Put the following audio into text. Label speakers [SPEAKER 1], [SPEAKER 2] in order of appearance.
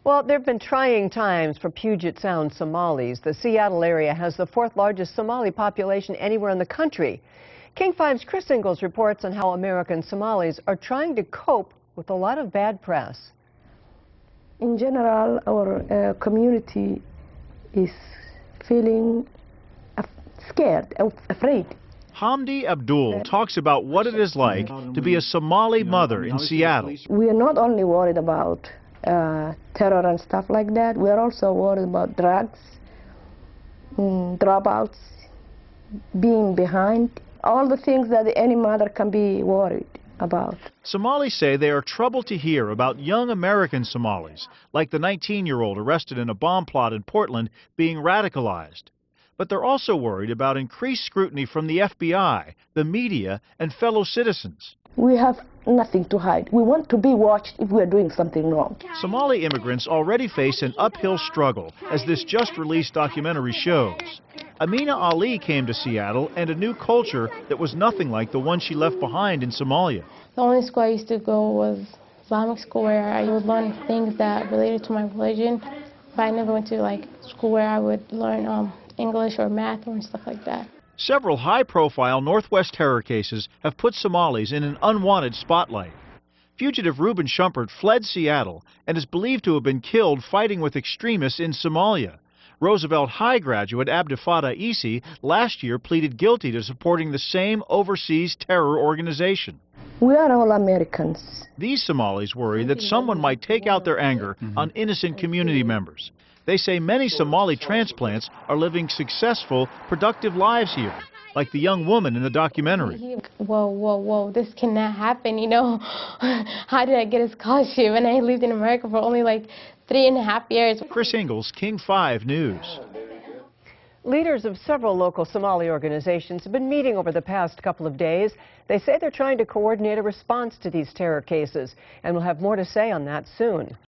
[SPEAKER 1] Well, there have been trying times for Puget Sound Somalis. The Seattle area has the fourth largest Somali population anywhere in the country. King 5's Chris Ingalls reports on how American Somalis are trying to cope with a lot of bad press.
[SPEAKER 2] In general, our community is feeling scared, afraid.
[SPEAKER 3] Hamdi Abdul talks about what it is like to be a Somali mother in Seattle.
[SPEAKER 2] We are not only worried about terror and stuff like that, we are also worried about drugs, dropouts, being behind, all the things that any mother can be worried about.
[SPEAKER 3] Somalis say they are troubled to hear about young American Somalis, like the 19-year-old arrested in a bomb plot in Portland, being radicalized. But they're also worried about increased scrutiny from the FBI, the media, and fellow citizens.
[SPEAKER 2] We have nothing to hide. We want to be watched if we are doing something wrong.
[SPEAKER 3] Somali immigrants already face an uphill struggle, as this just-released documentary shows. Amina Ali came to Seattle and a new culture that was nothing like the one she left behind in Somalia.
[SPEAKER 4] The only school I used to go was Islamic school, where I would learn things that related to my religion. But I never went to school where I would learn English or math or stuff like that.
[SPEAKER 3] Several high-profile Northwest terror cases have put Somalis in an unwanted spotlight. Fugitive Reuben Shumpert fled Seattle and is believed to have been killed fighting with extremists in Somalia. Roosevelt High graduate Abdifata Isi last year pleaded guilty to supporting the same overseas terror organization.
[SPEAKER 2] We are all Americans.
[SPEAKER 3] These Somalis worry that someone might take out their anger on innocent community members. They say many Somali transplants are living successful, productive lives here, like the young woman in the documentary.
[SPEAKER 4] Whoa, this cannot happen, you know. How did I get a scholarship? And I lived in America for only 3.5 years.
[SPEAKER 3] Chris Ingalls, King 5 News.
[SPEAKER 1] Leaders of several local Somali organizations have been meeting over the past couple of days. They say they're trying to coordinate a response to these terror cases, and we'll have more to say on that soon.